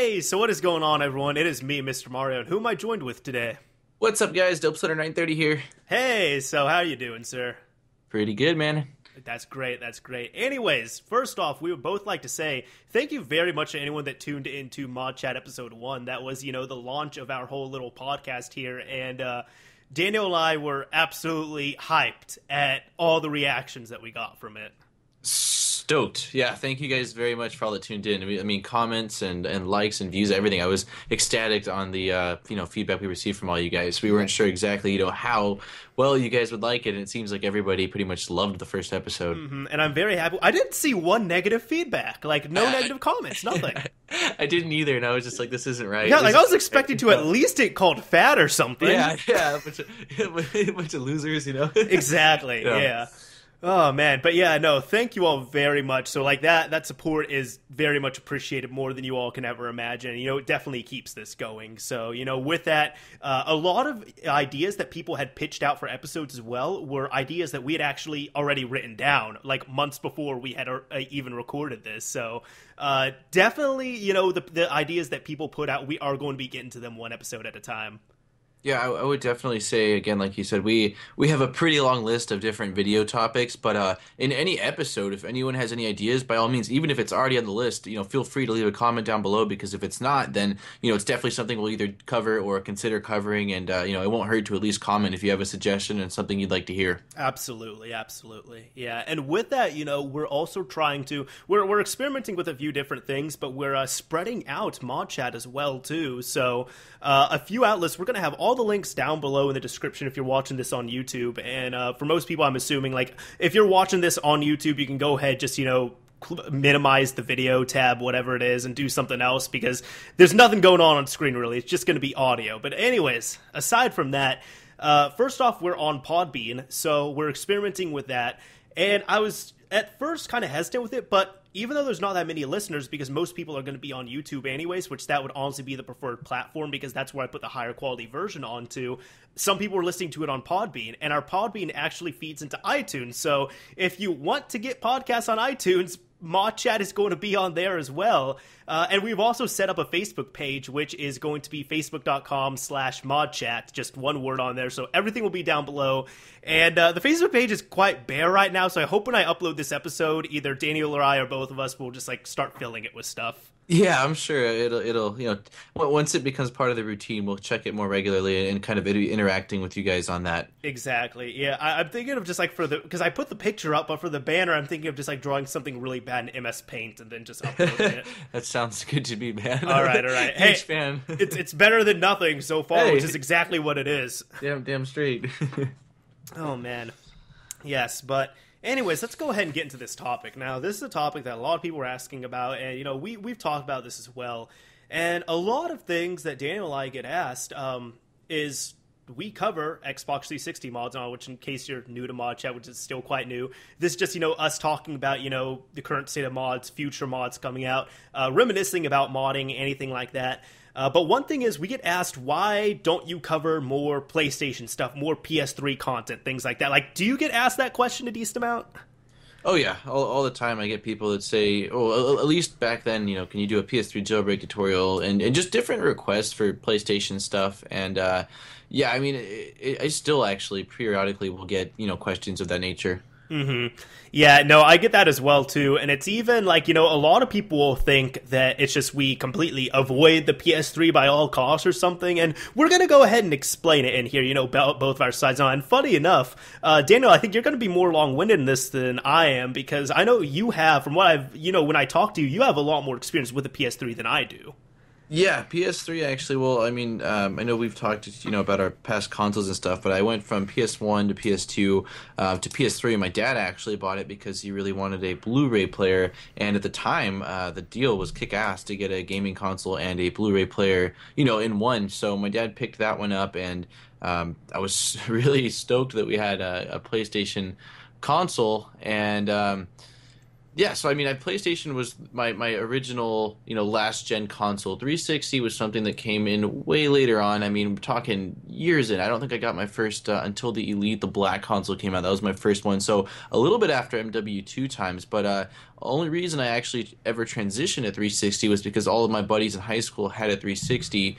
Hey, so what is going on, everyone? It is me, Mr. Mario, and who am I joined with today? What's up, guys? Dopesoner930 here. Hey, so how you doing, sir? Pretty good, man. That's great, that's great. Anyways, first off, we would both like to say thank you very much to anyone that tuned into ModChat Episode 1. That was, the launch of our whole little podcast here, and Daniel and I were absolutely hyped at all the reactions that we got from it. Stoked. Yeah, thank you guys very much for all that tuned in. I mean, comments and likes and views, everything. I was ecstatic on the feedback we received from all you guys. We weren't sure exactly how well you guys would like it, and it seems like everybody pretty much loved the first episode. And I'm very happy. I didn't see one negative feedback, like no negative comments, nothing. I didn't either, and I was just like, this isn't right. Yeah, like I was expecting to at least get called fat or something. Yeah, a bunch of losers, Exactly, yeah. Oh, man. But yeah, no, thank you all very much. So like that support is very much appreciated, more than you all can ever imagine. It definitely keeps this going. So, with that, a lot of ideas that people had pitched out for episodes as well were ideas that we had actually already written down, like months before we had even recorded this. So definitely, the ideas that people put out, we are going to be getting to them one episode at a time. Yeah, I would definitely say, again, like you said, we have a pretty long list of different video topics, but in any episode, if anyone has any ideas, by all means, even if it's already on the list, feel free to leave a comment down below, because if it's not, then, it's definitely something we'll either cover or consider covering, and, it won't hurt to at least comment if you have a suggestion and something you'd like to hear. Absolutely, absolutely. Yeah, and with that, we're also trying to, we're experimenting with a few different things, but we're spreading out ModChat as well, too, so a few outlets, we're going to have all the links down below in the description if you're watching this on YouTube. And for most people, I'm assuming, like, if you're watching this on YouTube, you can go ahead, just, minimize the video tab, whatever it is, and do something else, because there's nothing going on screen, really. It's just going to be audio. But anyways, aside from that, first off, we're on Podbean, so we're experimenting with that. And I was at first kind of hesitant with it, but even though there's not that many listeners, because most people are going to be on YouTube anyways, which that would honestly be the preferred platform, because that's where I put the higher quality version onto, some people are listening to it on Podbean, and our Podbean actually feeds into iTunes. So if you want to get podcasts on iTunes, ModChat is going to be on there as well. And we've also set up a Facebook page, which is going to be facebook.com/ModChat, just one word on there. So everything will be down below. And the Facebook page is quite bare right now. So I hope when I upload this episode, either Daniel or I or both of us will just like start filling it with stuff. Yeah, I'm sure it'll once it becomes part of the routine, we'll check it more regularly and kind of interacting with you guys on that. Exactly. Yeah, I'm thinking of just like because I put the picture up, but for the banner, I'm thinking of just like drawing something really bad in MS Paint and then just uploading it. That sounds good to me, man. All right. Hey, Huge fan. it's better than nothing so far, which is exactly what it is. Damn straight. Oh man, yes, but. Anyways, let's go ahead and get into this topic. Now, this is a topic that a lot of people are asking about, and, we've talked about this as well. And a lot of things that Daniel and I get asked is we cover Xbox 360 mods on, which in case you're new to ModChat, which is still quite new, this is just, us talking about, the current state of mods, future mods coming out, reminiscing about modding, anything like that. But one thing is, we get asked, why don't you cover more PlayStation stuff, more PS3 content, things like that? Like, do you get asked that question a decent amount? Oh, yeah. All the time I get people that say, oh, at least back then, can you do a PS3 jailbreak tutorial? And just different requests for PlayStation stuff. And, yeah, I mean, I still actually periodically will get, questions of that nature. Mm-hmm. Yeah, no, I get that as well, too. And it's even like, a lot of people will think that it's just we completely avoid the PS3 by all costs or something. And we're going to go ahead and explain it in here, about both of our sides. Now, and funny enough, Daniel, I think you're going to be more long-winded in this than I am, because I know you have, from what I've, when I talk to you, you have a lot more experience with the PS3 than I do. Yeah, PS3 actually. Well, I mean, I know we've talked, about our past consoles and stuff, but I went from PS1 to PS2 to PS3. My dad actually bought it because he really wanted a Blu-ray player, and at the time, the deal was kick-ass to get a gaming console and a Blu-ray player, in one. So my dad picked that one up, and I was really stoked that we had a PlayStation console, and Yeah, so I mean, PlayStation was my original, last gen console. 360 was something that came in way later on. I mean, we're talking years in. I don't think I got my first until the Elite, the black console came out. That was my first one. So a little bit after MW2 times, but only reason I actually ever transitioned to 360 was because all of my buddies in high school had a 360.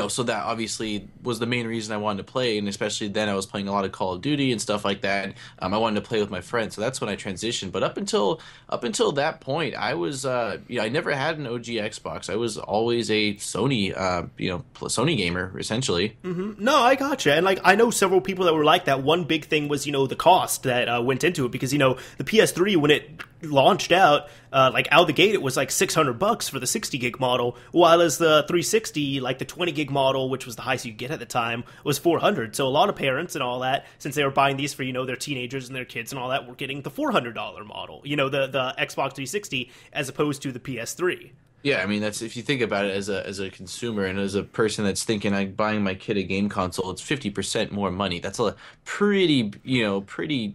So that obviously was the main reason I wanted to play, and especially then I was playing a lot of Call of Duty and stuff like that. I wanted to play with my friends, so that's when I transitioned. But up until that point, I was I never had an OG Xbox. I was always a Sony Sony gamer essentially. No, I gotcha. And like I know several people that were like that. One big thing was the cost that went into it, because the PS3 when it launched out, like out the gate, it was like $600 for the 60 gig model, while as the 360, like the 20 gig model, which was the highest you could get at the time, was 400. So a lot of parents and all that, since they were buying these for their teenagers and their kids and all that, were getting the $400 model, the Xbox 360, as opposed to the PS3. Yeah, I mean that's if you think about it as a consumer and as a person that's thinking like buying my kid a game console, it's 50% more money. That's a pretty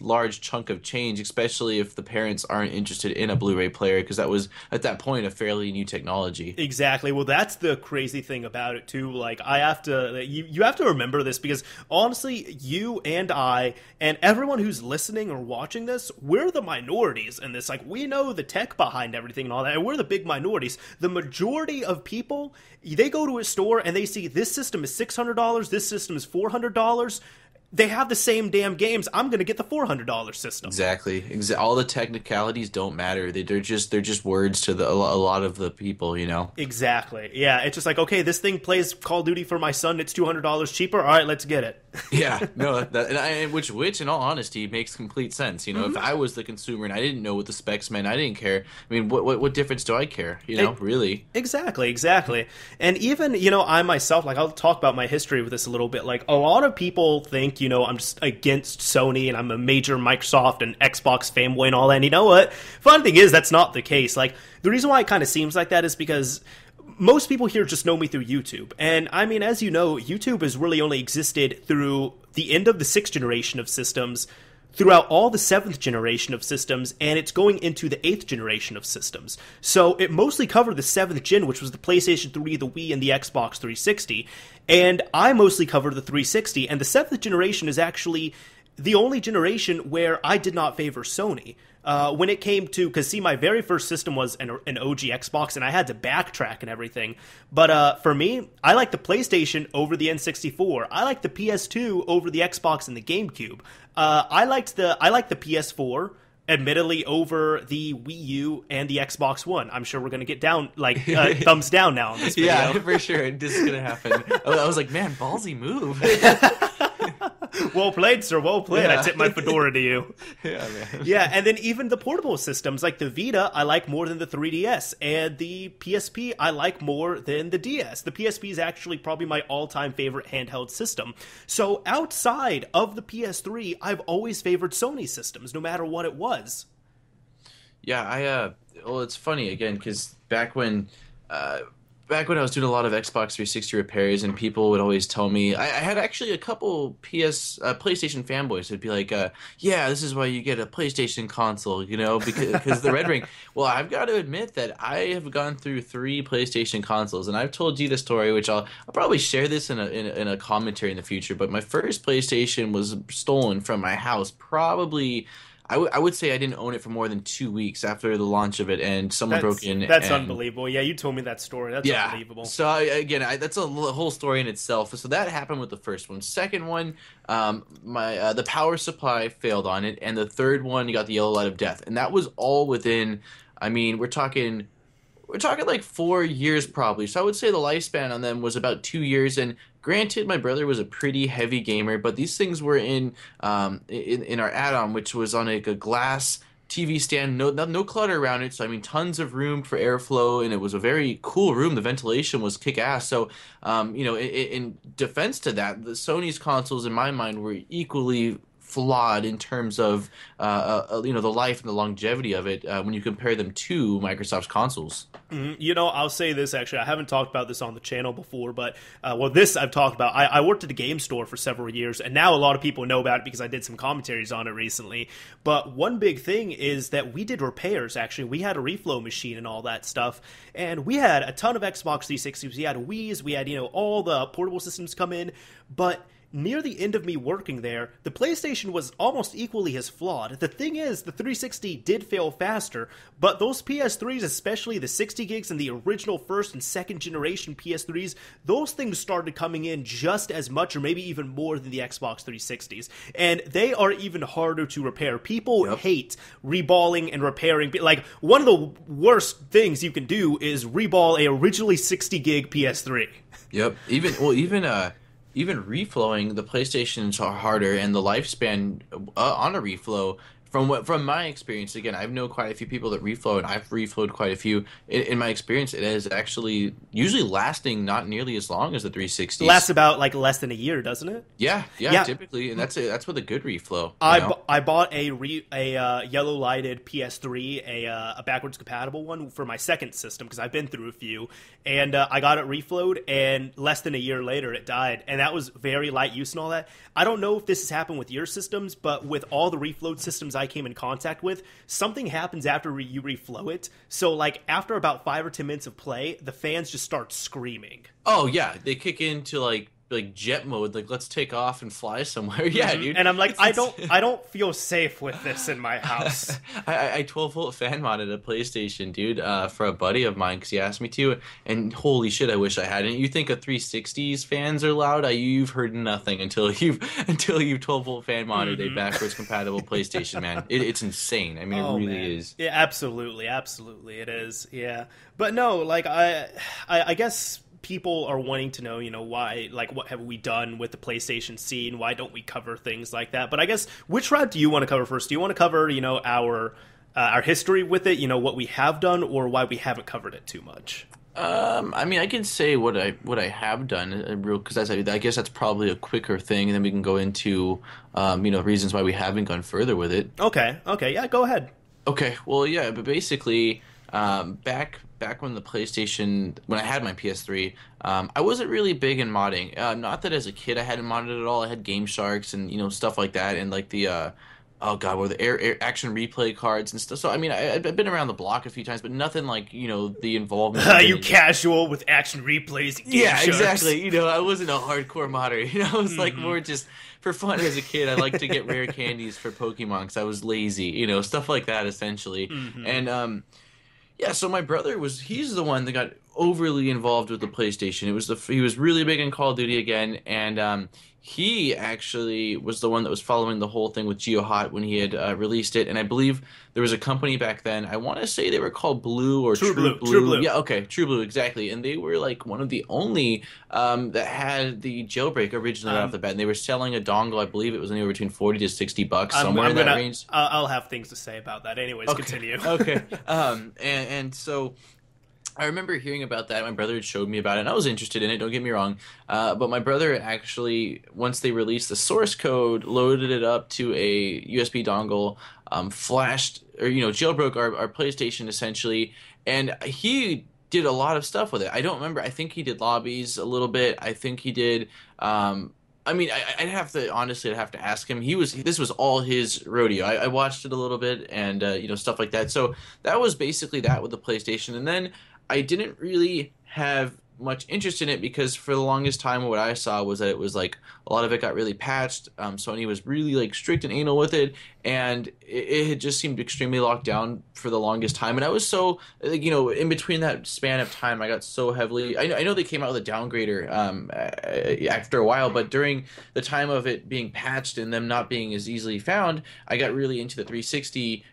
large chunk of change, especially if the parents aren't interested in a Blu-ray player, because that was at that point a fairly new technology. Exactly. Well, that's the crazy thing about it too. Like I have to you have to remember this, because honestly, you and I and everyone who's listening or watching this, we're the minorities in this. Like we know the tech behind everything and all that, and we're the big minorities. The majority of people, they go to a store and they see this system is $600, this system is $400. They have the same damn games. I'm going to get the $400 system. Exactly. All the technicalities don't matter. They're just words to a lot of the people, Exactly. Yeah, it's just like, okay, this thing plays Call of Duty for my son. It's $200 cheaper. All right, let's get it. Yeah, no, which in all honesty makes complete sense. If I was the consumer and I didn't know what the specs meant, I didn't care. I mean, what difference do I care? Really? Exactly. And even I myself, like I'll talk about my history with this a little bit. Like a lot of people think I'm just against Sony and I'm a major Microsoft and Xbox fanboy and all that. And you know what? Fun thing is that's not the case. Like the reason why it kind of seems like that is because most people here just know me through YouTube. And I mean, as you know, YouTube has really only existed through the end of the 6th generation of systems, throughout all the 7th generation of systems, and it's going into the 8th generation of systems. So it mostly covered the 7th gen, which was the PlayStation 3, the Wii, and the Xbox 360. And I mostly covered the 360, and the 7th generation is actually the only generation where I did not favor Sony. When it came to, because see, my very first system was an OG Xbox, and I had to backtrack and everything. But for me, I like the PlayStation over the N64. I like the PS2 over the Xbox and the GameCube. I liked the PS4, admittedly, over the Wii U and the Xbox One. I'm sure we're gonna get down thumbs down now on this video. Yeah, for sure. This is gonna happen. I was like, man, ballsy move. Well played, sir. Well played. Yeah. I tip my fedora to you. Yeah, man. Yeah, and then even the portable systems, like the Vita, I like more than the 3DS, and the PSP, I like more than the DS. The PSP is actually probably my all-time favorite handheld system. So outside of the PS3, I've always favored Sony systems, no matter what it was. Yeah, well, it's funny again because back when I was doing a lot of Xbox 360 repairs, and people would always tell me, I had actually a couple PlayStation fanboys who'd be like, yeah, this is why you get a PlayStation console, because the Red Ring. Well, I've got to admit that I have gone through 3 PlayStation consoles, and I've told you the story, which I'll probably share this in a commentary in the future, but my first PlayStation was stolen from my house probably. I would say I didn't own it for more than 2 weeks after the launch of it, and someone broke in. That's unbelievable. Yeah, you told me that story. That's unbelievable. So that's a whole story in itself. So that happened with the first one. Second one, the power supply failed on it, and the third one, you got the yellow light of death, and that was all within. I mean, we're talking like 4 years probably. So I would say the lifespan on them was about 2 years. And granted, my brother was a pretty heavy gamer, but these things were in our add-on, which was on a glass TV stand, no clutter around it. So I mean, tons of room for airflow, and it was a very cool room. The ventilation was kick-ass. So in defense to that, the Sony's consoles, in my mind, were equally flawed in terms of the life and the longevity of it when you compare them to Microsoft's consoles. You know, I'll say this actually. I haven't talked about this on the channel before, but this I've talked about. I worked at a game store for several years, and now a lot of people know about it because I did some commentaries on it recently. But one big thing is that we did repairs, actually. We had a reflow machine and all that stuff, and we had a ton of Xbox 360s. We had Wii's, we had, all the portable systems come in, but near the end of me working there, the PlayStation was almost equally as flawed. The thing is, the 360 did fail faster, but those PS3s, especially the 60 gigs and the original first and second generation PS3s, those things started coming in just as much or maybe even more than the Xbox 360s. And they are even harder to repair. People hate reballing and repairing. Like, one of the worst things you can do is reball a originally 60 gig PS3. Yep. Even reflowing the PlayStations are harder, and the lifespan on a reflow, from my experience, again, I've known quite a few people that reflow, and I've reflowed quite a few. In my experience, it is actually usually lasting not nearly as long as the 360s. It lasts about like less than a year, doesn't it? Yeah, typically, and that's with a good reflow. I bought a yellow lighted PS3, a backwards compatible one for my second system because I've been through a few, and I got it reflowed, and less than a year later it died, and that was very light use and all that. I don't know if this has happened with your systems, but with all the reflowed systems I came in contact with, something happens after you reflow it. So, like, after about 5 or 10 minutes of play, the fans just start screaming. Oh yeah, they kick into like jet mode, like let's take off and fly somewhere. Yeah, dude. And I'm like, I don't feel safe with this in my house. I 12-volt fan modded a PlayStation, dude, for a buddy of mine because he asked me to, and holy shit, I wish I hadn't. You think a 360's fans are loud? You've heard nothing until you've 12-volt fan modded a backwards compatible PlayStation, man. It's insane. I mean, it really is. Yeah, absolutely it is. Yeah, but no, like I guess people are wanting to know, why, like, what have we done with the PlayStation scene? Why don't we cover things like that? But I guess, which route do you want to cover first? Do you want to cover, our history with it, what we have done, or why we haven't covered it too much? I mean, I can say what I have done, because I guess that's probably a quicker thing, and then we can go into, reasons why we haven't gone further with it. Okay, yeah, go ahead. Okay, well, yeah, but basically, back when when I had my PS3, I wasn't really big in modding. Not that as a kid I hadn't modded at all. I had Game Sharks and stuff like that, and like the oh god, what were the air action replay cards and stuff. So I mean, I've been around the block a few times, but nothing like the involvement. You casual with action replays. And Game Sharks. Exactly. I wasn't a hardcore modder. I was like more just for fun as a kid. I liked to get rare candies for Pokemon because I was lazy. Stuff like that essentially, and yeah, so my brother he's the one that got overly involved with the PlayStation. He was really big in Call of Duty again, and he actually was the one that was following the whole thing with GeoHot when he had released it. And I believe there was a company back then, I want to say they were called Blue or True Blue. Yeah, okay, True Blue, exactly. And they were like one of the only that had the jailbreak originally off the bat. And they were selling a dongle, I believe it was anywhere between $40 to $60, somewhere in that range. I'll have things to say about that. Anyways, okay. Continue. Okay. And so I remember hearing about that. My brother had showed me about it, and I was interested in it, don't get me wrong. But my brother actually, once they released the source code, loaded it up to a USB dongle, flashed, or, jailbroke our PlayStation, essentially, and he did a lot of stuff with it. I don't remember. I think he did lobbies a little bit. I think he did... I mean, I'd have to ask him. This was all his rodeo. I watched it a little bit and, stuff like that. So that was basically that with the PlayStation. And then I didn't really have much interest in it because for the longest time what I saw was that it was like a lot of it got really patched. Sony was really like strict and anal with it, and it had just seemed extremely locked down for the longest time. And I was so in between that span of time, I got so heavily. I know they came out with a downgrader after a while, but during the time of it being patched and them not being as easily found, I got really into the 360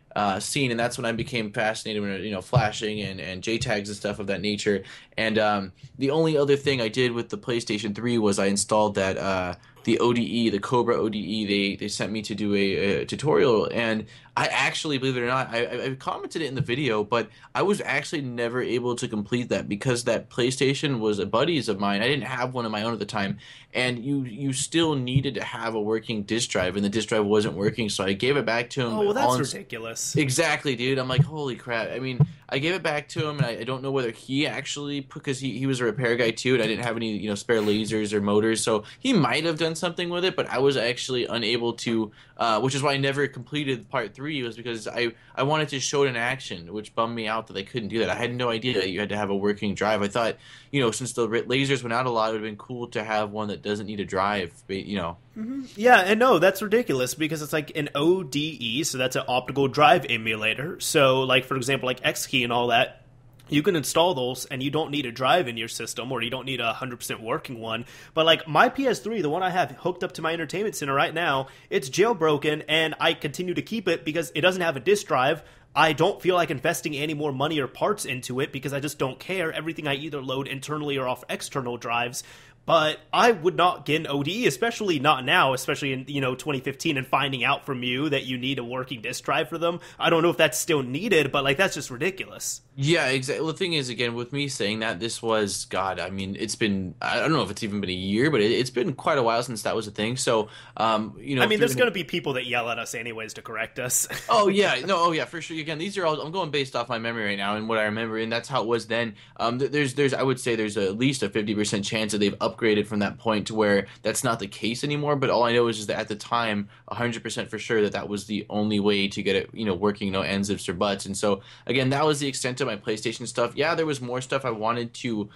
scene, and that's when I became fascinated with flashing and JTAGs and stuff of that nature. And the only other thing I did with the PlayStation 3 was I installed that the ODE, the Cobra ODE. They sent me to do a tutorial, and I actually, believe it or not, I commented it in the video, but I was actually never able to complete that because that PlayStation was a buddy's of mine. I didn't have one of my own at the time, and you still needed to have a working disk drive, and the disk drive wasn't working, so I gave it back to him. Oh, well, that's ridiculous. Exactly, dude. I'm like, holy crap. I mean, I gave it back to him, and I don't know whether he actually, because he was a repair guy too, and I didn't have any, spare lasers or motors, so he might have done something with it, but I was actually unable to, which is why I never completed part 3, was because I wanted to show it in action, which bummed me out that I couldn't do that. I had no idea that you had to have a working drive. I thought, since the lasers went out a lot, it would have been cool to have one that doesn't need a drive, Mm-hmm. Yeah, and no, that's ridiculous because it's like an ODE, so that's an optical drive emulator. So, like, for example, like Xkey and all that, you can install those and you don't need a drive in your system, or you don't need a 100% working one. But like my PS3, the one I have hooked up to my entertainment center right now, it's jailbroken, and I continue to keep it because it doesn't have a disk drive. I don't feel like investing any more money or parts into it because I just don't care. Everything I either load internally or off external drives. But I would not get an ODE, especially not now, especially in 2015, and finding out from you that you need a working disk drive for them. I don't know if that's still needed, but like that's just ridiculous. Yeah, exactly. The thing is, again, with me saying that, this was, God, I mean, it's been, I don't know if it's even been a year, but it's been quite a while since that was a thing. So, I mean, there's going to be people that yell at us anyways to correct us. Oh, yeah. No, oh, yeah, for sure. Again, these are all, I'm going based off my memory right now and what I remember, and that's how it was then. There's, I would say there's at least a 50% chance that they've upgraded from that point to where that's not the case anymore. But all I know is that at the time, 100% for sure that was the only way to get it, working, no ends, ifs, or buts. And so, again, that was the extent of my PlayStation stuff. Yeah, there was more stuff I wanted to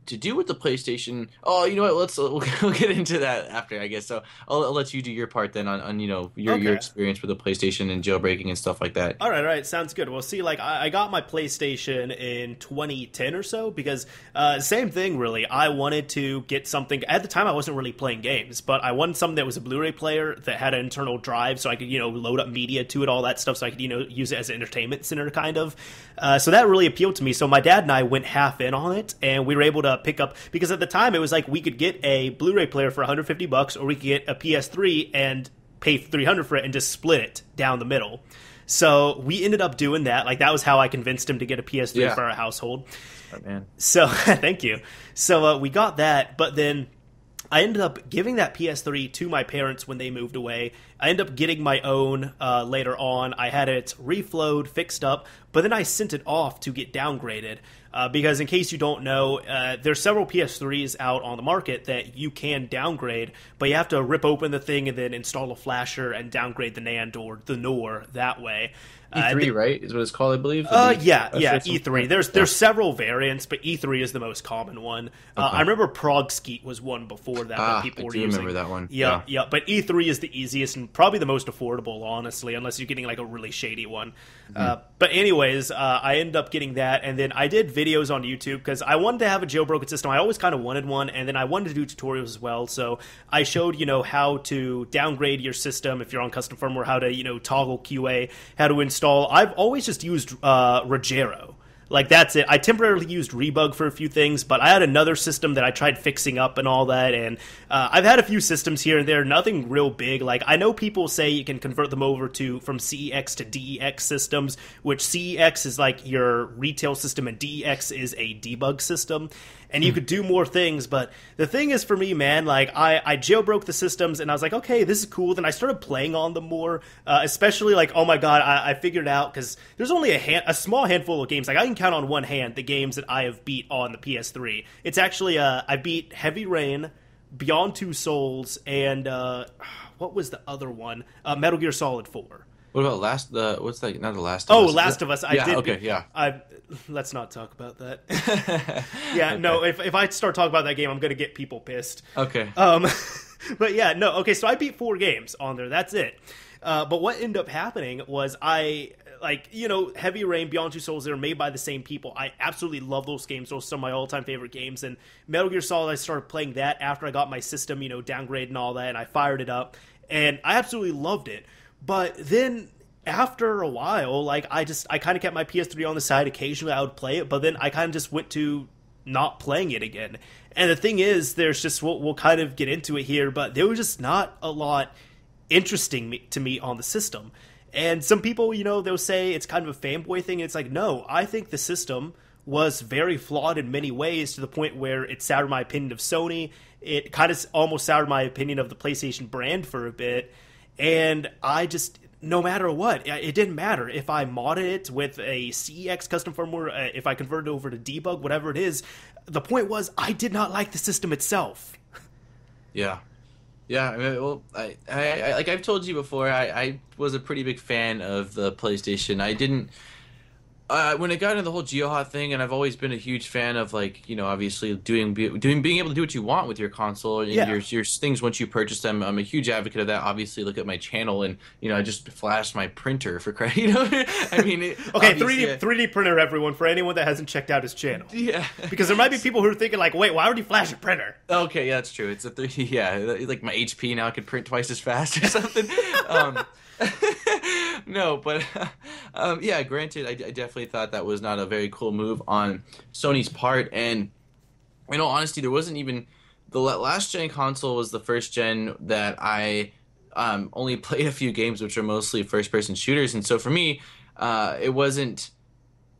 do with the PlayStation. Oh, you know what? We'll get into that after, I guess. So I'll let you do your part then on your experience with the PlayStation and jailbreaking and stuff like that. All right, sounds good. Well, see, like I got my PlayStation in 2010 or so because same thing really. I wanted to get something. At the time, I wasn't really playing games, but I wanted something that was a Blu-ray player that had an internal drive, so I could load up media to it, all that stuff, so I could use it as an entertainment center kind of. So that really appealed to me. So my dad and I went half in on it, and we were able to pick up, because at the time it was like we could get a Blu-ray player for $150, or we could get a PS3 and pay $300 for it and just split it down the middle. So we ended up doing that. Like that was how I convinced him to get a PS3 for our household. Oh, man. So thank you. So we got that, but then I ended up giving that PS3 to my parents when they moved away. I ended up getting my own later on. I had it reflowed, fixed up, but then I sent it off to get downgraded. Because in case you don't know, there's several PS3s out on the market that you can downgrade, but you have to rip open the thing and then install a flasher and downgrade the NAND or the NOR that way. E3, right, is what it's called, I believe. Yeah, E3. There's several variants, but E3 is the most common one. Okay. I remember Prague Skeet was one before that that people were using. I remember that one. Yeah. But E3 is the easiest and probably the most affordable, honestly, unless you're getting like a really shady one. Mm-hmm. But anyways, I ended up getting that, and then I did videos on YouTube because I wanted to have a jailbroken system. I always kind of wanted one, and then I wanted to do tutorials as well. So I showed, how to downgrade your system if you're on custom firmware, how to, toggle QA, how to install. I've always just used Rogero. Like, that's it. I temporarily used Rebug for a few things, but I had another system that I tried fixing up and all that, and I've had a few systems here and there, nothing real big. Like, I know people say you can convert them over from CEX to DEX systems, which CEX is like your retail system and DEX is a debug system, and you could do more things. But the thing is, for me, man, like, I jailbroke the systems, and I was like, okay, this is cool. Then I started playing on them more, especially, like, oh my god, I figured out, because there's only a small handful of games. Like, I can count on one hand the games that I have beat on the PS3. It's actually, I beat Heavy Rain, Beyond Two Souls, and, what was the other one? Metal Gear Solid 4. What about Last of Us? Last of Us. I did. Okay, yeah. Let's not talk about that. Yeah, okay. No, if I start talking about that game, I'm going to get people pissed. Okay. But yeah, no, okay, so I beat 4 games on there. That's it. But what ended up happening was Heavy Rain, Beyond Two Souls, they were made by the same people. I absolutely love those games. Those are some of my all-time favorite games. And Metal Gear Solid, I started playing that after I got my system, downgrade and all that, and I fired it up. And I absolutely loved it. But then after a while, like, I kind of kept my PS3 on the side. Occasionally I would play it, but then I kind of just went to not playing it again. And the thing is, there's just, we'll kind of get into it here, but there was just not a lot interesting to me on the system. And some people, they'll say it's kind of a fanboy thing. It's like, no, I think the system was very flawed in many ways, to the point where it soured my opinion of Sony. It kind of almost soured my opinion of the PlayStation brand for a bit. And I just, no matter what, it didn't matter. If I modded it with a CEX custom firmware, if I converted it over to debug, whatever it is, the point was I did not like the system itself. Yeah. Yeah, I mean, well, I like I've told you before, I was a pretty big fan of the PlayStation. I didn't when it got into the whole GeoHot thing, and I've always been a huge fan of, like, obviously being able to do what you want with your console and your things once you purchase them. I'm a huge advocate of that. Obviously, look at my channel, and I just flashed my printer for credit. I mean, okay, 3D printer, everyone. For anyone that hasn't checked out his channel, because there might be people who are thinking like, wait, why would he flash a printer? Okay, yeah, that's true. It's a 3D. Yeah, like my HP now could print twice as fast or something. No, but yeah, granted, I definitely thought that was not a very cool move on Sony's part. And in all honesty, there wasn't even the last gen console was the first gen that I only played a few games, which are mostly first person shooters. And so for me, it wasn't,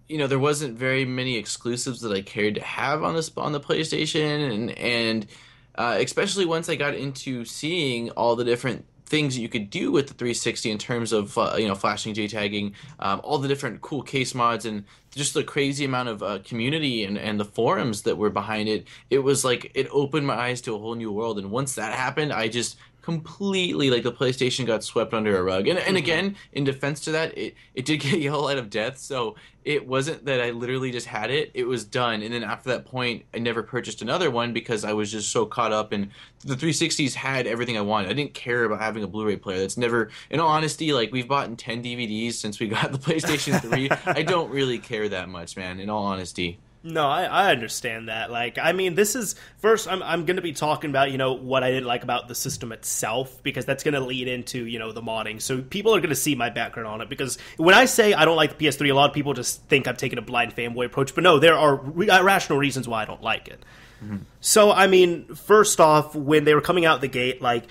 there wasn't very many exclusives that I cared to have on the PlayStation, and especially once I got into seeing all the different things you could do with the 360 in terms of flashing, JTagging, all the different cool case mods, and just the crazy amount of community and the forums that were behind it. It was like it opened my eyes to a whole new world. And once that happened, I just completely, like, the PlayStation got swept under a rug. And again, in defense to that, it did get Yellow Light of Death, so it wasn't that I literally just had it. It was done. And then after that point, I never purchased another one because I was just so caught up. And the 360s had everything I wanted. I didn't care about having a Blu-ray player. That's never, in all honesty, like, we've bought 10 DVDs since we got the PlayStation 3. I don't really care that much, man, in all honesty. No, I understand that. Like, I mean, this is first. I'm going to be talking about what I didn't like about the system itself, because that's going to lead into the modding. So people are going to see my background on it, because when I say I don't like the PS3, a lot of people just think I'm taking a blind fanboy approach. But no, there are rational reasons why I don't like it. Mm-hmm. So I mean, first off, when they were coming out the gate, like,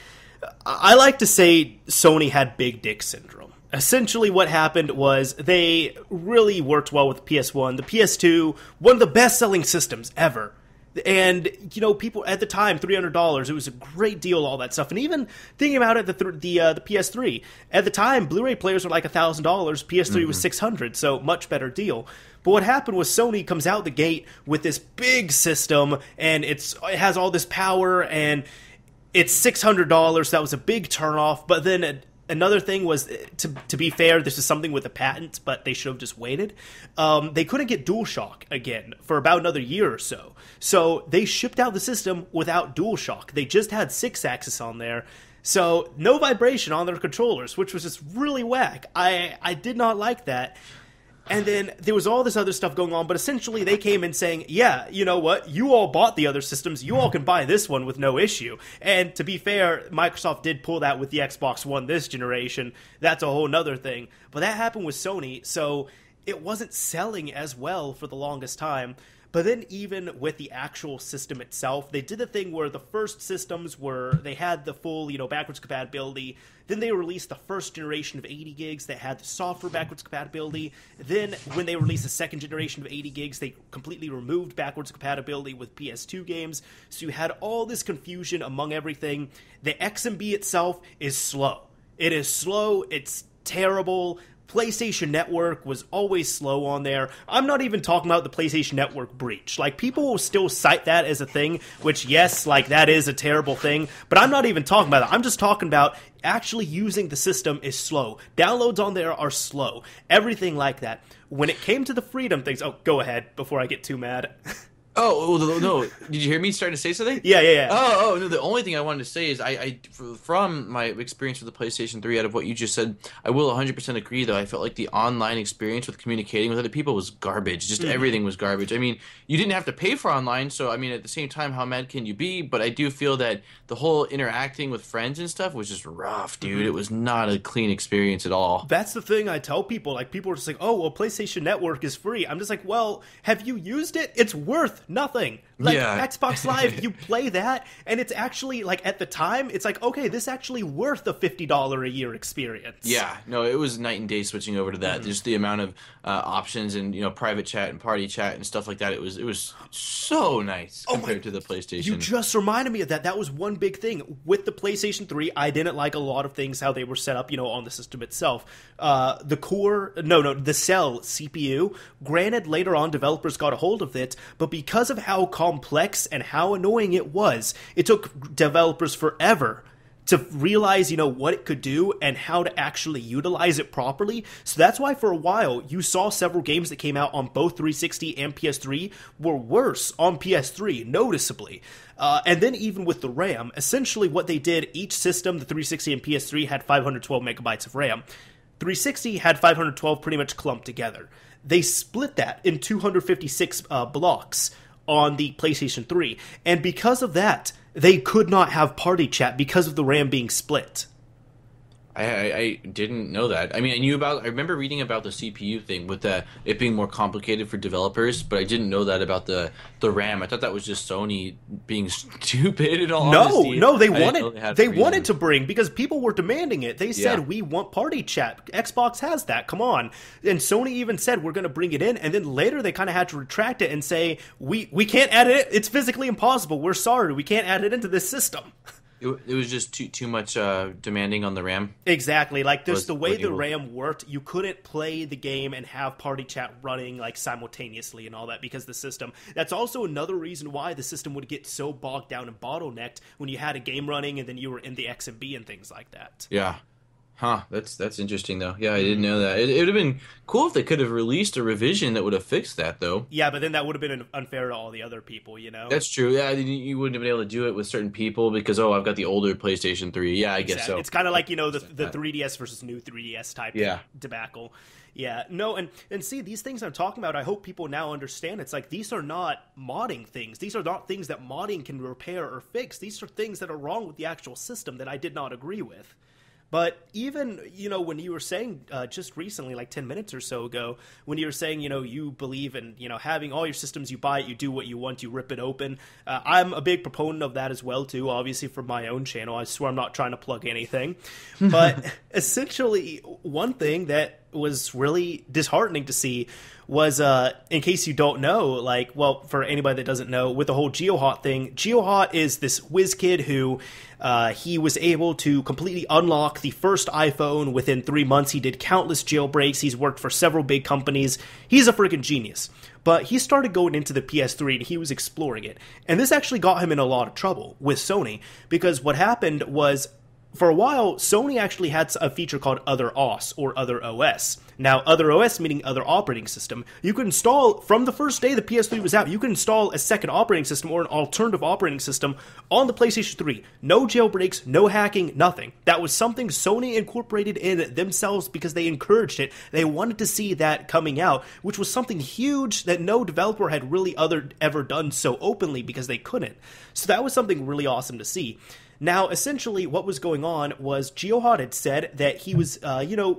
I like to say Sony had big dick syndrome. Essentially what happened was they really worked well with the PS1. The PS2, one of the best-selling systems ever. And, people at the time, $300, it was a great deal, all that stuff. And even thinking about it, the PS3, at the time, Blu-ray players were like $1,000, PS3 was $600, so much better deal. But what happened was Sony comes out the gate with this big system, and it has all this power, and it's $600, so that was a big turnoff. But then another thing was, to be fair, this is something with a patent, but they should have just waited. They couldn't get DualShock again for about another year or so. So they shipped out the system without DualShock. They just had 6-axis on there. So no vibration on their controllers, which was just really whack. I did not like that. And then there was all this other stuff going on, but essentially they came in saying, yeah, you know what? You all bought the other systems. You all can buy this one with no issue. And to be fair, Microsoft did pull that with the Xbox One this generation. That's a whole nother thing. But that happened with Sony, so it wasn't selling as well for the longest time. But then even with the actual system itself, they did the thing where the first systems they had the full, backwards compatibility. Then they released the first generation of 80 gigs that had the software backwards compatibility. Then when they released the second generation of 80 gigs, they completely removed backwards compatibility with PS2 games. So you had all this confusion among everything. The XMB itself is slow. It is slow. It's terrible. PlayStation Network was always slow on there. I'm not even talking about the PlayStation Network breach. Like, people will still cite that as a thing, which, yes, like, that is a terrible thing, but I'm not even talking about it. I'm just talking about actually using the system is slow. Downloads on there are slow. Everything like that. When it came to the freedom things... Oh, go ahead before I get too mad. Oh, no. Did you hear me start to say something? Yeah. Oh, no, the only thing I wanted to say is from my experience with the PlayStation 3, out of what you just said, I will 100% agree, though. I felt like the online experience with communicating with other people was garbage. Just everything was garbage. I mean, you didn't have to pay for online, so, I mean, at the same time, how mad can you be? But I do feel that the whole interacting with friends and stuff was just rough, dude. It was not a clean experience at all. That's the thing I tell people. Like, people are just like, oh, well, PlayStation Network is free. I'm just like, well, have you used it? It's worth Nothing. Like, Yeah. Xbox Live, you play that, and it's actually, like, at the time, it's like, okay, this is actually worth a $50 a year experience. Yeah, no, it was night and day switching over to that. Just the amount of options and private chat and party chat and stuff like that. It was so nice compared to the PlayStation. You just reminded me of that. That was one big thing with the PlayStation 3. I didn't like a lot of things how they were set up, on the system itself. The Cell CPU. Granted, later on, developers got a hold of it, but because of how complex and how annoying it was, it took developers forever to realize, what it could do and how to actually utilize it properly. So that's why for a while you saw several games that came out on both 360 and PS3 were worse on PS3, noticeably. And then even with the RAM, essentially what they did, each system, the 360 and PS3, had 512 megabytes of RAM. 360 had 512 pretty much clumped together. They split that in 256 blocks on the PlayStation 3. And because of that, they could not have party chat because of the RAM being split. I didn't know that. I mean, I remember reading about the CPU thing with it being more complicated for developers, but I didn't know that about the RAM. I thought that was just Sony being stupid in all honesty. No, they wanted to bring, because people were demanding it. They said, we want party chat. Xbox has that. Come on. And Sony even said, we're going to bring it in. And then later they kind of had to retract it and say, we can't add it. It's physically impossible. We're sorry. We can't add it into this system. It was just too much demanding on the RAM. Exactly. Like, the way the RAM worked, you couldn't play the game and have party chat running, like, simultaneously and all that because the system. That's also another reason why the system would get so bogged down and bottlenecked when you had a game running and then you were in the XMB and things like that. Yeah. Huh, that's interesting, though. Yeah, I didn't know that. It would have been cool if they could have released a revision that would have fixed that, though. Yeah, but then that would have been unfair to all the other people, That's true. Yeah, you wouldn't have been able to do it with certain people because, I've got the older PlayStation 3. Yeah, I guess so. It's kind of like, the 3DS versus new 3DS type debacle. Yeah, no, and see, these things I'm talking about, I hope people now understand. It's like, these are not modding things. These are not things that modding can repair or fix. These are things that are wrong with the actual system that I did not agree with. But even, when you were saying just recently, like 10 minutes or so ago, when you were saying, you believe in, having all your systems, you buy it, you do what you want, you rip it open. I'm a big proponent of that as well, too, obviously for my own channel. I swear I'm not trying to plug anything. But essentially, one thing that was really disheartening to see was, in case you don't know, for anybody that doesn't know, with the whole GeoHot thing, GeoHot is this whiz kid who, he was able to completely unlock the first iPhone within 3 months. He did countless jailbreaks. He's worked for several big companies. He's a freaking genius. But he started going into the PS3 and he was exploring it. And this actually got him in a lot of trouble with Sony, because what happened was, for a while, Sony actually had a feature called Other OS, or Other OS. Now, Other OS meaning Other Operating System. You could install, from the first day the PS3 was out, you could install a second operating system or an alternative operating system on the PlayStation 3. No jailbreaks, no hacking, nothing. That was something Sony incorporated in themselves because they encouraged it. They wanted to see that coming out, which was something huge that no developer had really ever done so openly because they couldn't. So that was something really awesome to see. Now, essentially, what was going on was GeoHot had said that he was,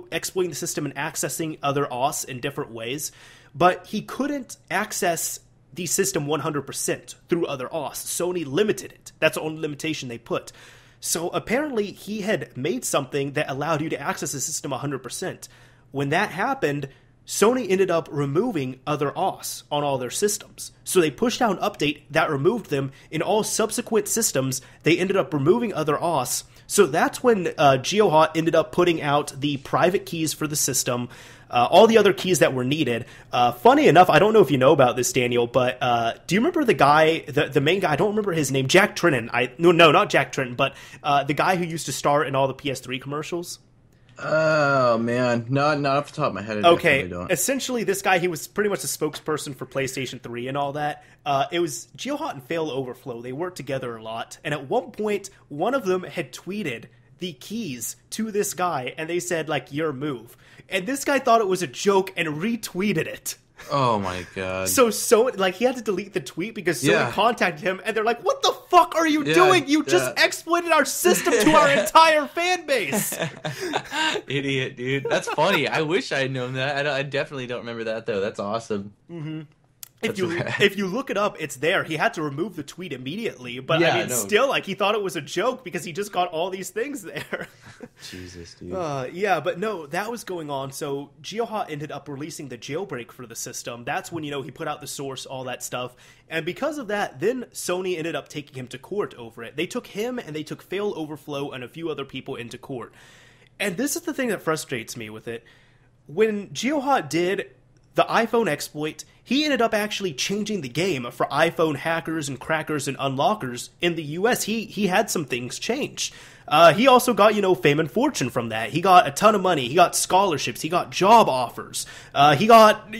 exploiting the system and accessing other OS in different ways, but he couldn't access the system 100% through other OS. Sony limited it. That's the only limitation they put. So apparently, he had made something that allowed you to access the system 100%. When that happened, Sony ended up removing other OS on all their systems. So they pushed out an update that removed them. In all subsequent systems, they ended up removing other OS. So that's when GeoHot ended up putting out the private keys for the system, all the other keys that were needed. Funny enough, I don't know if you know about this, Daniel, but do you remember the guy, the main guy, I don't remember his name, Jack Trinnon. No, not Jack Trinnon, but the guy who used to star in all the PS3 commercials? Oh, man. Not off the top of my head. Okay, essentially this guy, he was pretty much a spokesperson for PlayStation 3 and all that. It was GeoHot and Fail Overflow. They worked together a lot. And at one point, one of them had tweeted the keys to this guy, and they said, your move. And this guy thought it was a joke and retweeted it. Oh my god. So he had to delete the tweet because someone contacted him and they're like, what the fuck are you doing? You just exploited our system to our entire fan base. Idiot, dude. That's funny. I wish I had known that. I definitely don't remember that, though. That's awesome. Mm-hmm. If you look it up, it's there. He had to remove the tweet immediately, but Yeah, I mean, no. still, like, he thought it was a joke because he just got all these things there. Jesus, dude. Yeah, but no, that was going on. So GeoHot ended up releasing the jailbreak for the system. That's when, he put out the source, all that stuff. And because of that, then Sony ended up taking him to court over it. They took him and they took Fail Overflow and a few other people into court. And this is the thing that frustrates me with it. When GeoHot did the iPhone exploit, he ended up actually changing the game for iPhone hackers and crackers and unlockers in the US. He had some things changed. He also got, fame and fortune from that. He got a ton of money. He got scholarships. He got job offers. He got,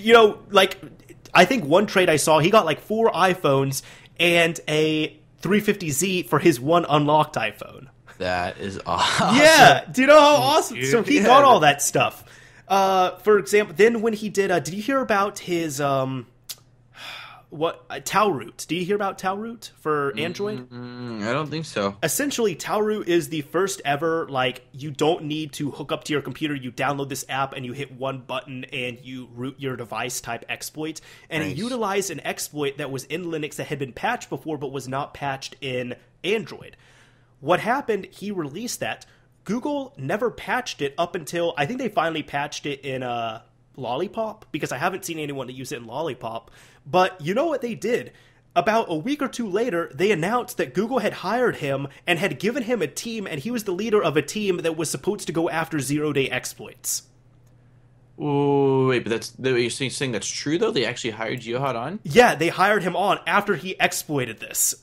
I think one trade I saw, he got like 4 iPhones and a 350Z for his one unlocked iPhone. That is awesome. Yeah, do you know how awesome? Dude. So he got all that stuff. For example, then when he did you hear about his Tailroot? Did you hear about Tailroot for Android? I don't think so. Essentially, Tailroot is the first ever, you don't need to hook up to your computer. You download this app and you hit one button and you root your device type exploit. And Nice. it utilized an exploit that was in Linux that had been patched before but was not patched in Android. What happened, he released that. Google never patched it up until, I think they finally patched it in Lollipop, because I haven't seen anyone to use it in Lollipop. But you know what they did? About a week or two later, they announced that Google had hired him and had given him a team, and he was the leader of a team that was supposed to go after zero-day exploits. Ooh, wait, but you're saying that's true, though? They actually hired GeoHot on? Yeah, they hired him on after he exploited this.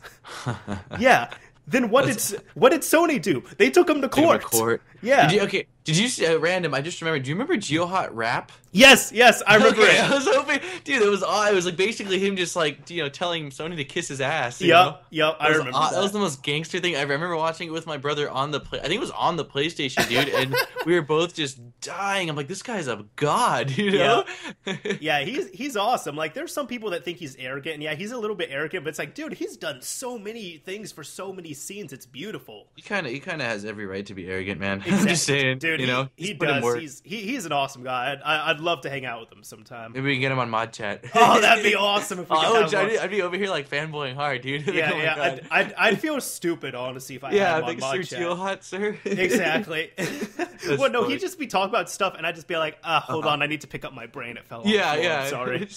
Yeah. Then what did Sony do? They took him to court. Yeah. Did you random? I just remembered. Do you remember GeoHot Rap? Yes, I remember it. I was hoping, dude. It was like basically him just telling Sony to kiss his ass. Yep, I remember that. That was the most gangster thing. I remember watching it with my brother on I think it was on the PlayStation, dude, and we were both just dying. I'm like, this guy's a god, you know? Yeah, he's awesome. Like, there's some people that think he's arrogant, and yeah, he's a little bit arrogant, but it's like, dude, he's done so many things for so many scenes. It's beautiful. He kind of has every right to be arrogant, man. Exactly. I'm just saying, dude. He does. He's an awesome guy. I'd love to hang out with him sometime. Maybe we can get him on ModChat. Oh, that'd be awesome if we could have him. I'd be over here like fanboying hard, dude. Yeah. I'd feel stupid, honestly, if I had him on ModChat. Sir GeoHot, sir. Exactly. Well, no, funny. he'd just be talking about stuff, and I'd just be like, hold on, I need to pick up my brain. It fell off. Yeah. I'm sorry.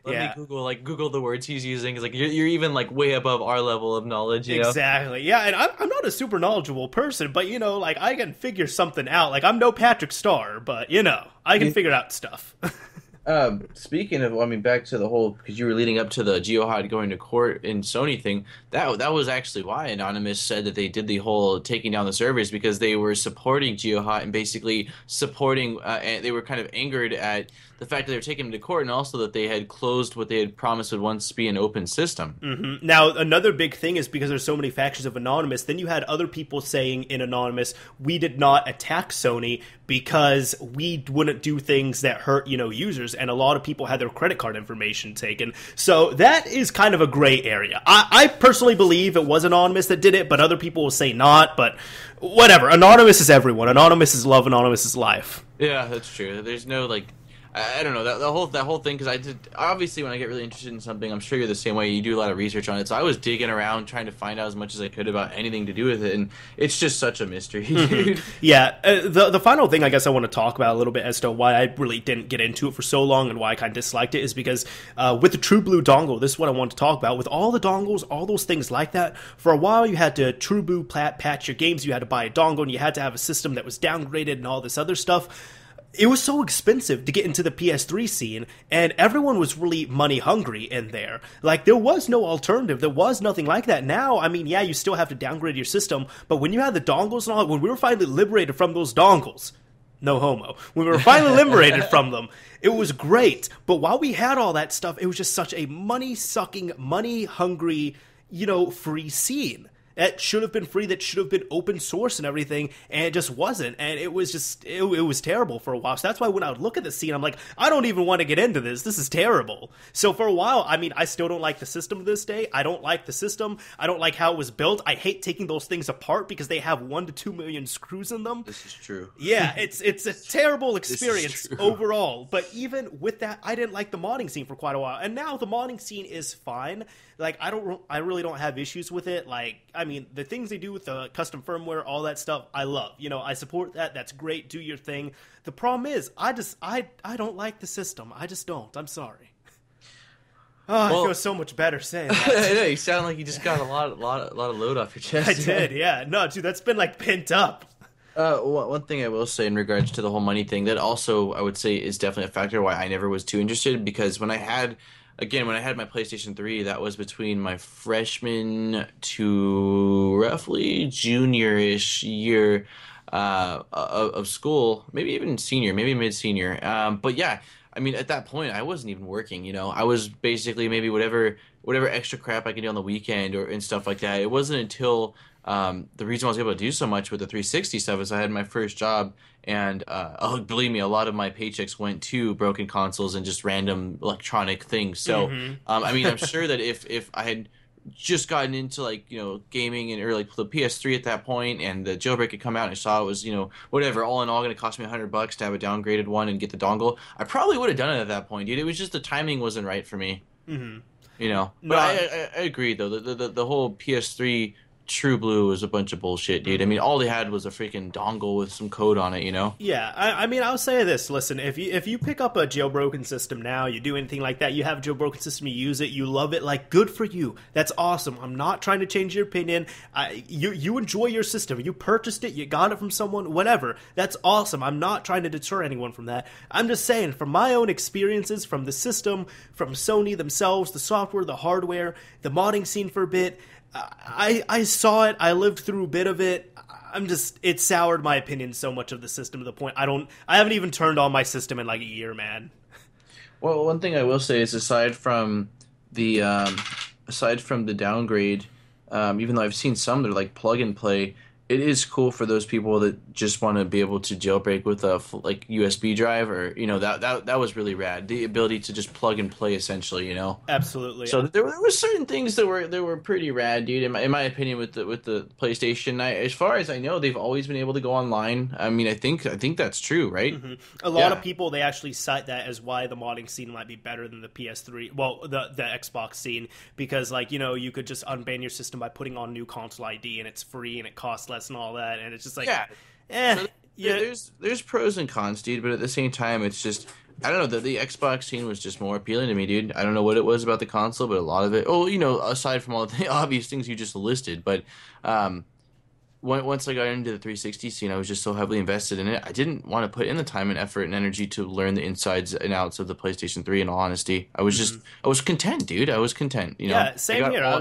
Let me Google the words he's using. It's like you're even way above our level of knowledge. You know? Exactly. Yeah, and I'm not a super knowledgeable person, but I can figure something out. Like, I'm no Patrick Starr, but I can figure out stuff. Speaking of, back to the whole, because you were leading up to the GeoHot going to court and Sony thing, that was actually why Anonymous said that they did the whole taking down the servers, because they were supporting GeoHot and basically supporting, and they were kind of angered at the fact that they were taking him to court, and also that they had closed what they had promised would once be an open system. Mm-hmm. Now, another big thing is because there's so many factions of Anonymous, then you had other people saying in Anonymous, we did not attack Sony because we wouldn't do things that hurt, users, and a lot of people had their credit card information taken. So that is kind of a gray area. I personally believe it was Anonymous that did it, but other people will say not, but whatever. Anonymous is everyone. Anonymous is love. Anonymous is life. Yeah, that's true. There's no, I don't know, that whole thing, because obviously when I get really interested in something, I'm sure you're the same way, you do a lot of research on it, so I was digging around trying to find out as much as I could about anything to do with it, and it's just such a mystery, dude. Yeah, the final thing I guess I want to talk about a little bit as to why I really didn't get into it for so long and why I kind of disliked it is because with the True Blue dongle, this is what I want to talk about, with all the dongles, all those things like that, for a while you had to True Blue patch your games, you had to buy a dongle, and you had to have a system that was downgraded and all this other stuff. It was so expensive to get into the PS3 scene, and everyone was really money hungry in there. Like, there was no alternative. There was nothing like that. Now, yeah, you still have to downgrade your system, but when you had the dongles and all, when we were finally liberated from those dongles, no homo, when we were finally liberated from them, it was great. But while we had all that stuff, it was just such a money-sucking, money-hungry, free scene. That should have been free, that should have been open source and everything, and it just wasn't. And it was just, it was terrible for a while. So that's why when I would look at the scene, I'm like, I don't even want to get into this. This is terrible. So for a while, I mean, I still don't like the system to this day. I don't like the system. I don't like how it was built. I hate taking those things apart because they have 1 to 2 million screws in them. This is true. Yeah, it's a terrible experience overall. But even with that, I didn't like the modding scene for quite a while. And now the modding scene is fine. Like, I really don't have issues with it. Like, I mean, the things they do with the custom firmware, all that stuff, I love. You know, I support that. That's great. Do your thing. The problem is, I don't like the system. I just don't. I'm sorry. Oh, well, I feel so much better saying that. I know, you sound like you just got a lot of load off your chest. I did, yeah. No, dude, that's been, like, pent up. One thing I will say in regards to the whole money thing, that also, I would say, is definitely a factor why I never was too interested, because when I had my PlayStation 3, that was between my freshman to roughly junior-ish year of school, maybe even senior, maybe mid-senior. But yeah, I mean, at that point, I wasn't even working, you know. I was basically maybe whatever extra crap I could do on the weekend and stuff like that. It wasn't until the reason I was able to do so much with the 360 stuff is I had my first job, and believe me, a lot of my paychecks went to broken consoles and just random electronic things. So, I mean, I'm sure that if I had just gotten into, like, you know, gaming or like the PS3 at that point, and the jailbreak had come out and I saw it was, you know, whatever, all in all going to cost me $100 to have a downgraded one and get the dongle, I probably would have done it at that point, dude. It was just the timing wasn't right for me. You know, but I agree though. The whole PS3 True Blue was a bunch of bullshit, dude. I mean, all they had was a freaking dongle with some code on it, you know? Yeah, I mean, I'll say this. Listen, if you pick up a jailbroken system now, you do anything like that, you have a jailbroken system, you use it, you love it, like, good for you. That's awesome. I'm not trying to change your opinion. You enjoy your system. You purchased it, you got it from someone, whatever. That's awesome. I'm not trying to deter anyone from that. I'm just saying, from my own experiences, from the system, from Sony themselves, the software, the hardware, the modding scene for a bit, I saw it. I lived through a bit of it. It soured my opinion so much of the system to the point I haven't even turned on my system in like a year, man. Well, one thing I will say is aside from the downgrade, even though I've seen some that are like plug and play, it is cool for those people that just want to be able to jailbreak with a like USB drive, or, you know, that was really rad. The ability to just plug and play, essentially, you know. Absolutely. So there were certain things that were pretty rad, dude. In my opinion, with the PlayStation, as far as I know, they've always been able to go online. I mean, I think that's true, right? A lot of people, they actually cite that as why the modding scene might be better than the PS3. Well, the Xbox scene, because, like, you know, you could just unban your system by putting on new console ID, and it's free and it costs less and all that, and it's just like, so there's pros and cons, dude, but at the same time, it's just, I don't know, the Xbox scene was just more appealing to me, dude. I don't know what it was about the console, but a lot of it, you know, aside from all the obvious things you just listed, but once I got into the 360 scene, I was just so heavily invested in it. I didn't want to put in the time and effort and energy to learn the insides and outs of the PlayStation 3, in all honesty. I was just, I was content, dude. I was content, you know? Yeah, same here. I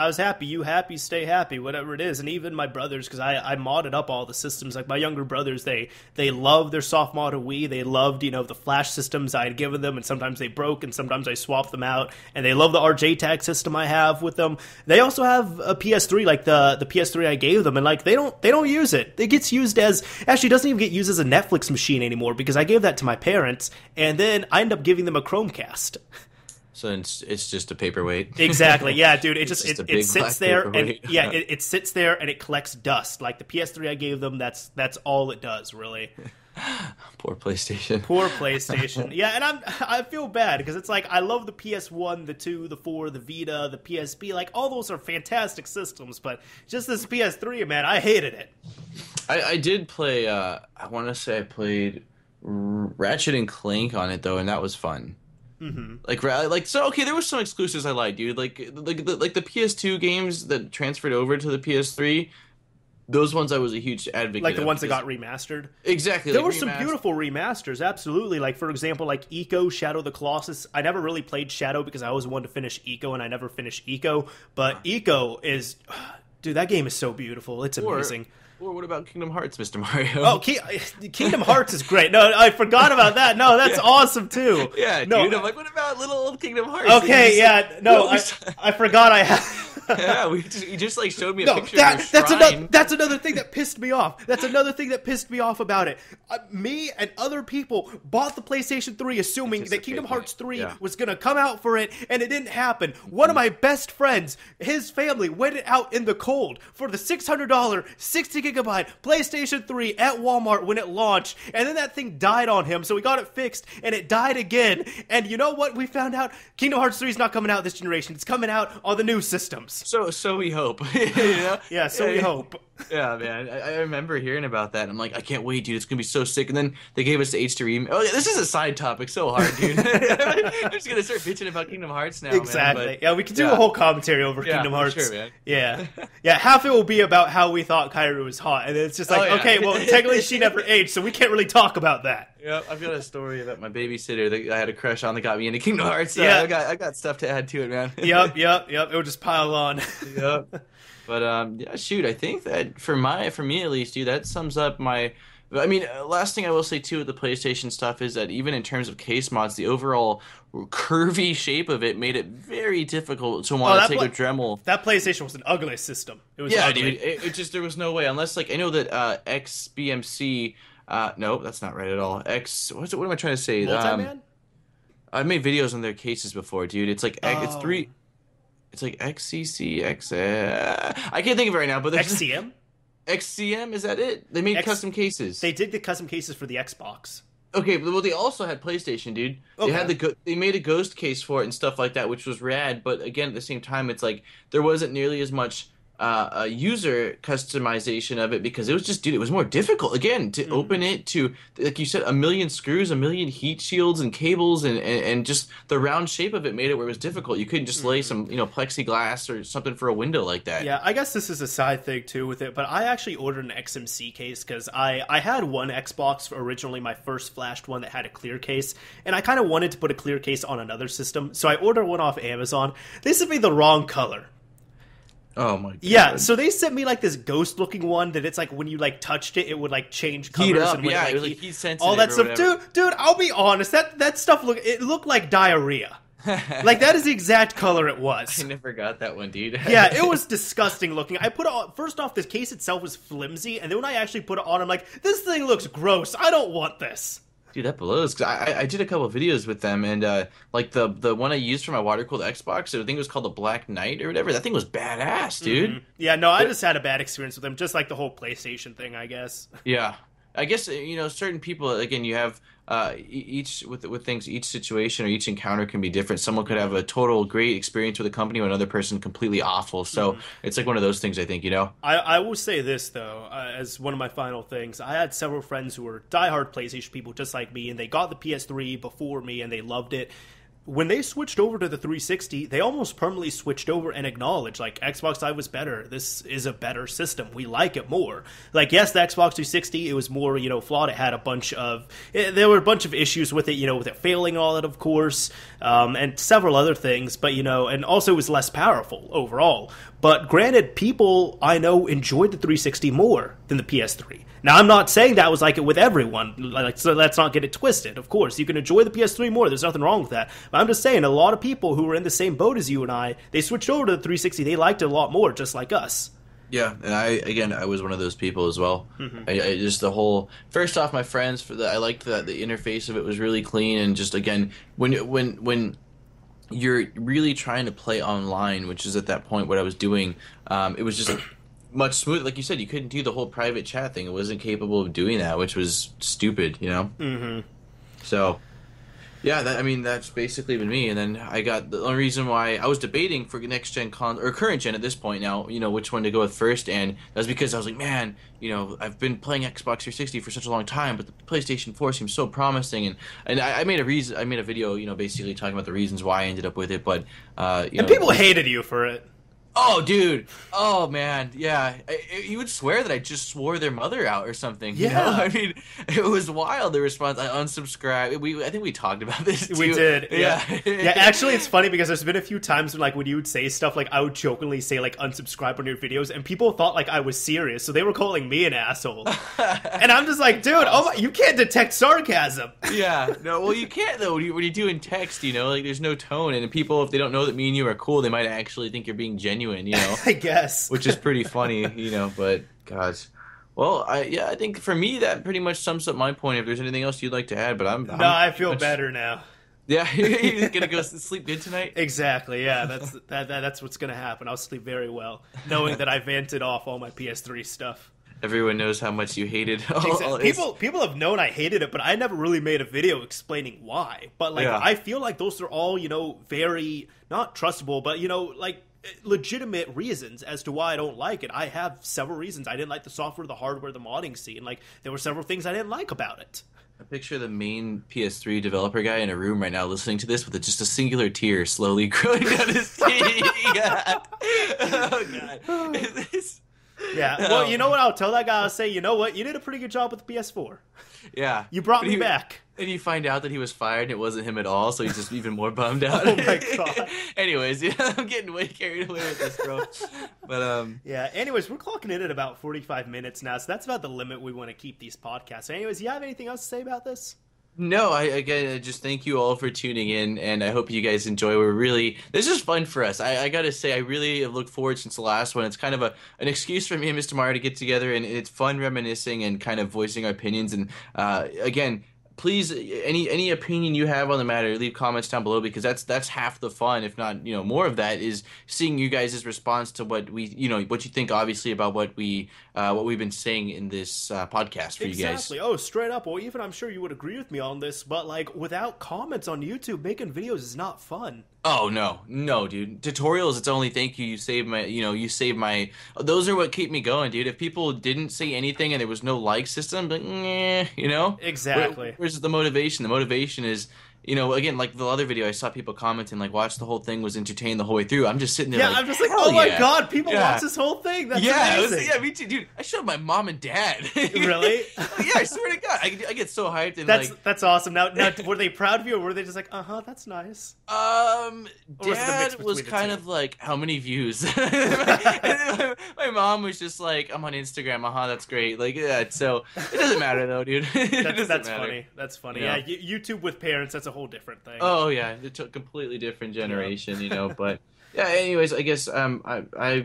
was happy. You happy, stay happy, whatever it is. And even my brothers, because I modded up all the systems. Like, my younger brothers, they loved their soft mod of Wii. They loved, you know, the flash systems I had given them, and sometimes they broke, and sometimes I swapped them out. And they love the RJ tag system I have with them. They also have a PS3, like the PS3 I gave them, and like, they don't use it. It gets used as, actually doesn't even get used as a Netflix machine anymore, because I gave that to my parents, and then I end up giving them a Chromecast. So it's just a paperweight. Exactly. Yeah, dude. It just it sits there, and yeah, it sits there and it collects dust. Like the PS3 I gave them, that's all it does, really. Poor PlayStation. Poor PlayStation. Yeah, and I feel bad because it's like I love the PS1, the 2, the 4, the Vita, the PSP. Like, all those are fantastic systems, but just this PS3, man, I hated it. I did play. I want to say I played Ratchet and Clank on it though, and that was fun. Like so. Okay, there were some exclusives I liked, dude. Like the PS2 games that transferred over to the PS3. Those ones I was a huge advocate like the of, ones that got remastered. Exactly. There were some beautiful remasters, absolutely. Like, for example, like Eco, Shadow of the Colossus. I never really played Shadow because I always wanted to finish Eco, and I never finished Eco. But Eco is... Dude, that game is so beautiful. It's amazing. Or what about Kingdom Hearts, Mr. Mario? Oh, Kingdom Hearts is great. No, I forgot about that. No, that's awesome, too. Yeah, no, dude. I'm like, what about little old Kingdom Hearts? Okay, yeah. No, I forgot I have... Yeah, he just like showed me a No, picture of your shrine. that's another thing that pissed me off. That's another thing that pissed me off about it. Me and other people bought the PlayStation 3 assuming that Kingdom Hearts 3 was going to come out for it, and it didn't happen. One of my best friends, his family, waited out in the cold for the $600 60GB PlayStation 3 at Walmart when it launched, and then that thing died on him, so we got it fixed, and it died again. And you know what we found out? Kingdom Hearts 3 is not coming out this generation. It's coming out on the new systems. So we hope. You know? Yeah, so we hope. Yeah, man. I remember hearing about that. I'm like, I can't wait, dude. It's going to be so sick. And then they gave us the H3. Oh, yeah, this is a side topic. So hard, dude. I'm just going to start bitching about Kingdom Hearts now, exactly. man. But, yeah, we can do a whole commentary over Kingdom Hearts. Sure, man. Yeah. Yeah, half it will be about how we thought Kairi was hot. And it's just like, okay, well, technically she never aged, so we can't really talk about that. Yeah, I've got a story about my babysitter that I had a crush on that got me into Kingdom Hearts. So yeah. I got stuff to add to it, man. Yep. It will just pile on. Yep. But yeah, shoot, I think that for me at least, dude, that sums up my. I mean, last thing I will say too with the PlayStation stuff is that even in terms of case mods, the overall curvy shape of it made it very difficult to want to take a Dremel. That PlayStation was an ugly system. It was ugly. Dude, it just there was no way unless like I know that XBMC. No, that's not right at all. What am I trying to say? Multi-Man? I've made videos on their cases before, dude. It's like it's three. It's like XCC, I can't think of it right now, but there's XCM? XCM, is that it? They made custom cases. They did the custom cases for the Xbox. Okay, well, they also had PlayStation, dude. Okay. They had they made a ghost case for it and stuff like that, which was rad, but again, at the same time, it's like, there wasn't nearly as much a user customization of it because it was just, dude, it was more difficult again to open it to, like you said, a million screws, a million heat shields and cables, and just the round shape of it made it where it was difficult. You couldn't just lay some plexiglass or something for a window like that. Yeah, I guess this is a side thing too with it, but I actually ordered an XMC case because I had one Xbox originally, my first flashed one that had a clear case, and I kind of wanted to put a clear case on another system, so I ordered one off Amazon. They sent me the wrong color. Oh my god. Yeah, so they sent me like this ghost looking one that it's like when you like touched it, it would like change colors. Heat up, and yeah, it was like heat sensitive. All that stuff. Dude, I'll be honest, that stuff looked like diarrhea. Like that is the exact color it was. I never got that one, dude. Yeah, it was disgusting looking. I put it on, first off, the case itself was flimsy, and then when I actually put it on, I'm like, this thing looks gross. I don't want this. Dude, that blows. Cause I did a couple of videos with them, and like the one I used for my water cooled Xbox, I think it was called the Black Knight or whatever. That thing was badass, dude. Mm-hmm. Yeah, no, I just had a bad experience with them, just like the whole PlayStation thing, I guess. Yeah, I guess certain people. Again, you have each with things. Each situation or each encounter can be different. Someone could have a total great experience with a company, or another person completely awful. So it's like one of those things. I think I will say this though, as one of my final things. I had several friends who were diehard PlayStation people, just like me, and they got the PS3 before me, and they loved it. When they switched over to the 360, they almost permanently switched over and acknowledged, like, Xbox Live was better. This is a better system. We like it more. Like, yes, the Xbox 360, it was more, flawed. It had there were a bunch of issues with it, with it failing all that, of course, and several other things, but, and also it was less powerful overall. But granted, people I know enjoyed the 360 more than the PS3. Now, I'm not saying that was like it with everyone, so let's not get it twisted. Of course, you can enjoy the PS3 more, there's nothing wrong with that. But I'm just saying, a lot of people who were in the same boat as you and I, they switched over to the 360, they liked it a lot more, just like us. Yeah, and I was one of those people as well. Mm-hmm. I just the whole, first off, my friends, I liked that the interface of it was really clean, and just, again, when you're really trying to play online, which is at that point what I was doing, it was just much smoother. Like you said, you couldn't do the whole private chat thing. It wasn't capable of doing that, which was stupid, Mm-hmm. So, yeah, that's basically been me. And then I got the only reason why I was debating for next gen or current gen at this point now, which one to go with first. And that was because I was like, man, I've been playing Xbox 360 for such a long time, but the PlayStation 4 seems so promising. And I made a video, basically talking about the reasons why I ended up with it. But and people hated you for it. Oh, dude. Oh, man. Yeah. He would swear that I just swore their mother out or something. Yeah. I mean, it was wild, the response. I unsubscribed. I think we talked about this, too. We did. Yeah. Yeah, actually, it's funny because there's been a few times when you would say stuff, I would jokingly say, unsubscribe on your videos, and people thought, I was serious, so they were calling me an asshole. And I'm just like, dude, you can't detect sarcasm. Yeah. No, well, you can't, though. When you do in text, there's no tone, and people, if they don't know that me and you are cool, they might actually think you're being genuine. genuine, you know. I guess. Which is pretty funny, you know. But gosh, well, I think for me that pretty much sums up my point. If there's anything else you'd like to add, but I'm I feel better now. Yeah, you're gonna go sleep good tonight. Exactly. Yeah, that's what's gonna happen. I'll sleep very well, knowing that I vented off all my PS3 stuff. Everyone knows how much you hated. People have known I hated it, but I never really made a video explaining why. But like, I feel like those are all, you know, very not trustable, but you know, like legitimate reasons as to why I don't like it. I have several reasons. I didn't like the software, the hardware, the modding scene. Like, there were several things I didn't like about it. I picture the main PS3 developer guy in a room right now listening to this with just a singular tear slowly growing down his cheek. Oh god. Yeah, well, you know what I'll tell that guy? I'll say, you know what? You did a pretty good job with the PS4. Yeah. You brought me back. And you find out that he was fired and it wasn't him at all, so he's just even more bummed out. Oh my god. Anyways, yeah, I'm getting way carried away with this, bro. But yeah, anyways, we're clocking in at about 45 minutes now, so that's about the limit we want to keep these podcasts. So anyways, you have anything else to say about this? No, I just thank you all for tuning in, and I hope you guys enjoy. This is fun for us. I gotta say, I really have looked forward since the last one. It's kind of an excuse for me and Mr. Mario to get together, and it's fun reminiscing and kind of voicing our opinions. And again, please, any opinion you have on the matter, leave comments down below, because that's half the fun, if not, you know, more of that, is seeing you guys' response to what we, you know, what you think, obviously, about what we've been saying in this podcast for you guys. Exactly. Oh, straight up. Well, even I'm sure you would agree with me on this, but like, without comments on YouTube, making videos is not fun. Oh no, dude. Tutorials, it's only thank you. You saved my. Those are what keep me going, dude. If people didn't say anything and there was no like system, but you know, exactly. Where's the motivation? The motivation is, you know, again, like the other video, I saw people commenting, like, watch the whole thing, was entertained the whole way through. I'm just sitting there, yeah, like, I'm just like, oh my god, people watch this whole thing. That's amazing. Yeah, me too, dude. I showed my mom and dad. Really? Yeah, I swear to God, I get so hyped. And that's awesome. Now, were they proud of you, or were they just like, that's nice? Dad was kind of like, how many views? My mom was just like, I'm on Instagram. That's great. Like, yeah. So it doesn't matter though, dude. That's funny. That's funny. Yeah, YouTube with parents, that's a whole different thing. Oh yeah, it's a completely different generation, you know. But yeah, anyways, I guess I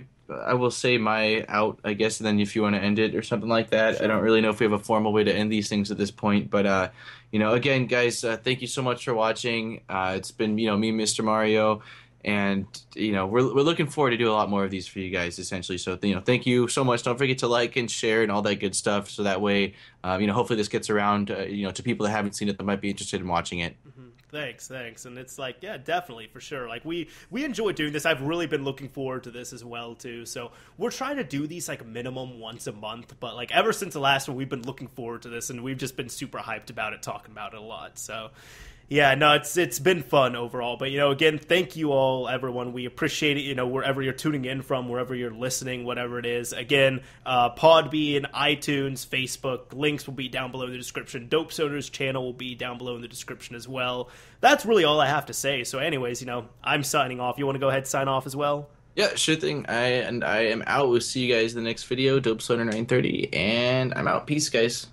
will say my out, I guess, and then if you want to end it or something like that. Sure. I don't really know if we have a formal way to end these things at this point, but you know, again, guys, thank you so much for watching. It's been, you know, me, Mr. Mario, and you know, we're looking forward to do a lot more of these for you guys, essentially. So you know, thank you so much. Don't forget to like and share and all that good stuff, so that way, you know, hopefully this gets around, you know, to people that haven't seen it that might be interested in watching it. Mm-hmm. Thanks. And it's like, yeah, definitely, for sure. Like, we enjoy doing this. I've really been looking forward to this as well, too. So we're trying to do these, like, minimum once a month. But, like, ever since the last one, we've been looking forward to this. And we've just been super hyped about it, talking about it a lot. So, yeah, no, it's been fun overall. But, you know, again, thank you all, everyone. We appreciate it, you know, wherever you're tuning in from, wherever you're listening, whatever it is. Again, Podbean, iTunes, Facebook, links will be down below in the description. Dopesoner's channel will be down below in the description as well. That's really all I have to say. So anyways, you know, I'm signing off. You want to go ahead and sign off as well? Yeah, sure thing. I am out. We'll see you guys in the next video. Dopesoner930, and I'm out. Peace, guys.